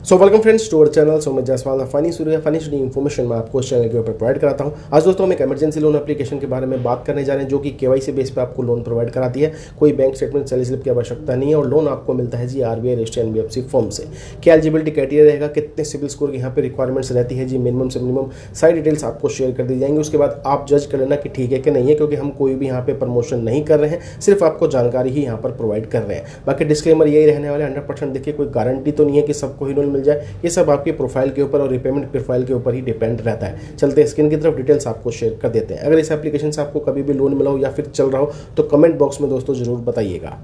So welcome friends to our channel. So मैं Jaswal funny study information मैं आपको इस चैनल के ऊपर प्रोवाइड कराता हूं। आज दोस्तों हम एक इमरजेंसी लोन एप्लीकेशन के बारे में बात करने जा रहे हैं जो कि केवाईसी बेस पे आपको लोन प्रोवाइड कराती है। कोई बैंक स्टेटमेंट सैलरी स्लिप की आवश्यकता नहीं है और लोन आपको मिलता है जी आरबीआई रजिस्टर्ड एनबीएफसी फर्म से। क्या एलिजिबिलिटी क्राइटेरिया रहेगा, कितने सिविल स्कोर की यहाँ पे रिक्वायरमेंट्स रहती है जी, मिनिमम से मिनिमम सारी डिटेल्स आपको शेयर कर दी जाएंगी। उसके बाद आप जज कर लेना कि ठीक है कि नहीं है, क्योंकि हम कोई भी यहाँ पे प्रमोशन नहीं कर रहे हैं, सिर्फ आपको जानकारी ही यहाँ पर प्रोवाइड कर रहे हैं। बाकी डिस्क्लेमर यही रहने वाले 100%। देखिए कोई गारंटी तो नहीं है कि सबको ही लोन मिल जाए, ये सब आपकी प्रोफाइल के ऊपर और रिपेमेंट प्रोफाइल के ऊपर ही डिपेंड रहता है। चलते हैं स्क्रीन की तरफ, डिटेल्स आपको शेयर कर देते हैं। अगर इस एप्लीकेशन से आपको कभी भी लोन मिला हो या फिर चल रहा हो तो कमेंट बॉक्स में दोस्तों जरूर बताइएगा।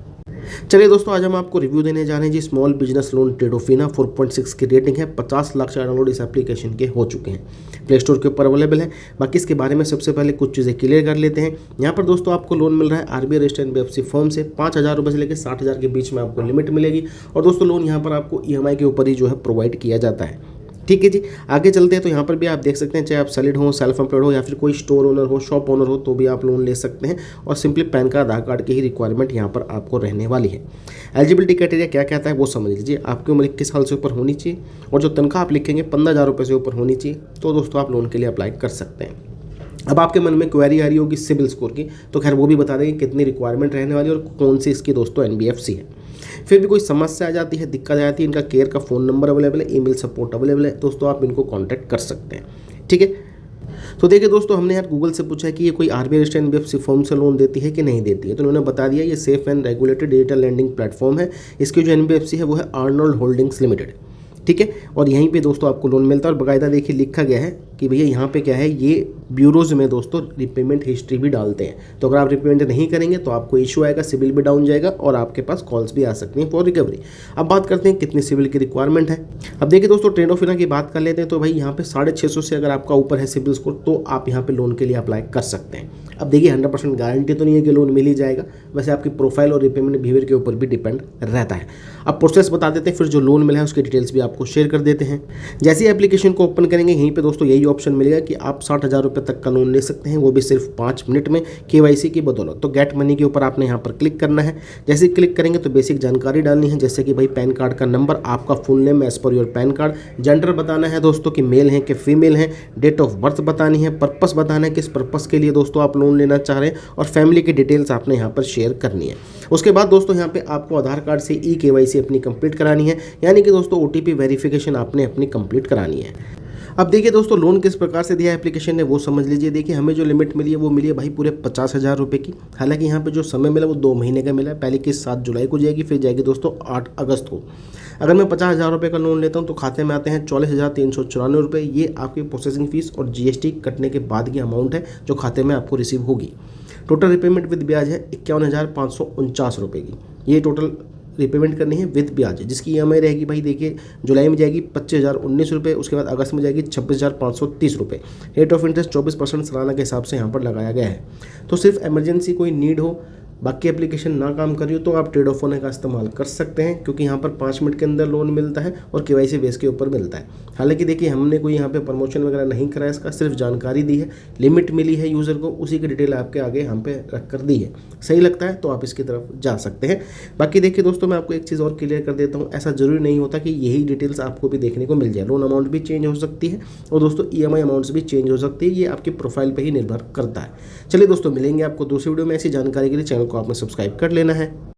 चलिए दोस्तों, आज हम आपको रिव्यू देने जा रहे हैं जी स्मॉल बिजनेस लोन ट्रेडोफिना 4.6 की रेटिंग है। 50 लाख से डाउनलोड इस एप्लीकेशन के हो चुके हैं, प्ले स्टोर के ऊपर अवेलेबल है। बाकी इसके बारे में सबसे पहले कुछ चीज़ें क्लियर कर लेते हैं। यहाँ पर दोस्तों आपको लोन मिल रहा है आरबीआई रजिस्टर्ड एनबीएफसी फर्म से। 5,000 रुपये से लेकर 60,000 के बीच में आपको लिमिट मिलेगी और दोस्तों लोन यहाँ पर आपको ईएमआई के ऊपर ही जो है प्रोवाइड किया जाता है। ठीक है जी, आगे चलते हैं। तो यहाँ पर भी आप देख सकते हैं, चाहे आप सैलरीड हो, सेल्फ एम्प्लॉयड हो या फिर कोई स्टोर ओनर हो, शॉप ओनर हो, तो भी आप लोन ले सकते हैं। और सिंपली पैन कार्ड, आधार कार्ड की ही रिक्वायरमेंट यहाँ पर आपको रहने वाली है। एलिजिबिलिटी क्राइटेरिया क्या कहता है वो समझ लीजिए। आपकी उम्र 21 साल से ऊपर होनी चाहिए और जो तनख्वाह आप लिखेंगे 15,000 रुपये से ऊपर होनी चाहिए, तो दोस्तों आप लोन के लिए अप्लाई कर सकते हैं। अब आपके मन में क्वेरी आ रही होगी सिबिल स्कोर की, तो खैर वो भी बता देंगे कितनी रिक्वायरमेंट रहने वाली है और कौन सी इसकी दोस्तों एनबीएफसी है। फिर भी कोई समस्या आ जाती है, दिक्कत आ जाती है, इनका केयर का फ़ोन नंबर अवेलेबल है, ईमेल सपोर्ट अवेलेबल है, दोस्तों आप इनको कांटेक्ट कर सकते हैं। ठीक है, तो देखिए दोस्तों, हमने यार गूगल से पूछा है कि ये कोई आरबीआई रजिस्टर्ड एनबीएफसी फर्म से लोन देती है कि नहीं देती है, तो उन्होंने बता दिया ये safe and regulated digital lending platform है। इसकी जो एनबीएफसी है वो है आर्नोल्ड होल्डिंग्स लिमिटेड। ठीक है, और यहीं पे दोस्तों आपको लोन मिलता है और बाकायदा देखिए लिखा गया है कि भैया यहाँ पे क्या है, ये ब्यूरोज में दोस्तों रिपेमेंट हिस्ट्री भी डालते हैं। तो अगर आप रिपेमेंट नहीं करेंगे तो आपको इशू आएगा, सिविल भी डाउन जाएगा और आपके पास कॉल्स भी आ सकती हैं फॉर रिकवरी। अब बात करते हैं कितनी सिविल की रिक्वायरमेंट है। अब देखिए दोस्तों, ट्रेडोफिना की बात कर लेते हैं। तो भाई यहाँ पे 650 से अगर आपका ऊपर है सिविल स्कोर तो आप यहाँ पे लोन के लिए अप्लाई कर सकते हैं। अब देखिए 100% गारंटी तो नहीं है कि लोन मिल ही जाएगा, वैसे आपकी प्रोफाइल और रिपेमेंट बिहेवियर के ऊपर भी डिपेंड रहता है। अब प्रोसेस बता देते हैं, फिर जो लोन मिला है उसकी डिटेल्स भी आपको शेयर कर देते हैं। जैसे ही एप्लीकेशन को ओपन करेंगे यहीं पे दोस्तों यही ऑप्शन मिलेगा कि आप 60,000 रुपये तक का लोन ले सकते हैं, वो भी सिर्फ 5 मिनट में केवाईसी की बदौलत। तो गेट मनी के ऊपर आपने यहाँ पर क्लिक करना है। जैसे ही क्लिक करेंगे तो बेसिक जानकारी डालनी है, जैसे कि भाई पैन कार्ड का नंबर, आपका full name as per your PAN card, gender बताना है दोस्तों कि मेल हैं कि फीमेल हैं, डेट ऑफ बर्थ बतानी है, पर्पस बताना है किस पर्पस के लिए दोस्तों आप लोन लेना चाह रहे हैं और फैमिली की डिटेल्स आपने यहाँ पर शेयर करनी है। उसके बाद दोस्तों यहाँ पे आपको आधार कार्ड से ई केवाईसी अपनी कंप्लीट करानी है, यानी कि दोस्तों ओटीपी वेरिफिकेशन आपने अपनी कंप्लीट करानी है। अब देखिए दोस्तों, लोन किस प्रकार से दिया है एप्लीकेशन ने वो समझ लीजिए। देखिए हमें जो लिमिट मिली है वो मिली है भाई पूरे 50,000 रुपये की। हालांकि यहाँ पे जो समय मिला वो 2 महीने का मिला है। पहले किस्त 7 जुलाई को जाएगी, फिर जाएगी दोस्तों 8 अगस्त को। अगर मैं 50,000 रुपये का लोन लेता हूँ तो खाते में आते हैं 44,394 रुपये। ये आपकी प्रोसेसिंग फीस और जीएसटी कटने के बाद की अमाउंट है जो खाते में आपको रिसीव होगी। टोटल रिपेमेंट विद ब्याज है 51,549 रुपये की। ये टोटल रिपेमेंट करनी है विद ब्याज, जिसकी ईएमआई रहेगी भाई देखिए जुलाई में जाएगी 25,019 रुपये, उसके बाद अगस्त में जाएगी 26,530 रुपये। रेट ऑफ इंटरेस्ट 24% सालाना के हिसाब से यहाँ पर लगाया गया है। तो सिर्फ इमरजेंसी कोई नीड हो, बाकी एप्लीकेशन ना काम कर रही हो तो आप ट्रेडोफिना का इस्तेमाल कर सकते हैं, क्योंकि यहाँ पर 5 मिनट के अंदर लोन मिलता है और केवाईसी बेस के ऊपर मिलता है। हालांकि देखिए हमने कोई यहाँ पे प्रमोशन वगैरह नहीं कराया, इसका सिर्फ जानकारी दी है, लिमिट मिली है यूज़र को, उसी की डिटेल आपके आगे हम पे रख कर दी है। सही लगता है तो आप इसकी तरफ जा सकते हैं। बाकी देखिए दोस्तों, मैं आपको एक चीज़ और क्लियर कर देता हूँ, ऐसा जरूरी नहीं होता कि यही डिटेल्स आपको भी देखने को मिल जाए। लोन अमाउंट भी चेंज हो सकती है और दोस्तों ईएमआई अमाउंट्स भी चेंज हो सकती है, ये आपकी प्रोफाइल पर ही निर्भर करता है। चलिए दोस्तों, मिलेंगे आपको दूसरी वीडियो में। ऐसी जानकारी के लिए चैनल को आपने सब्सक्राइब कर लेना है।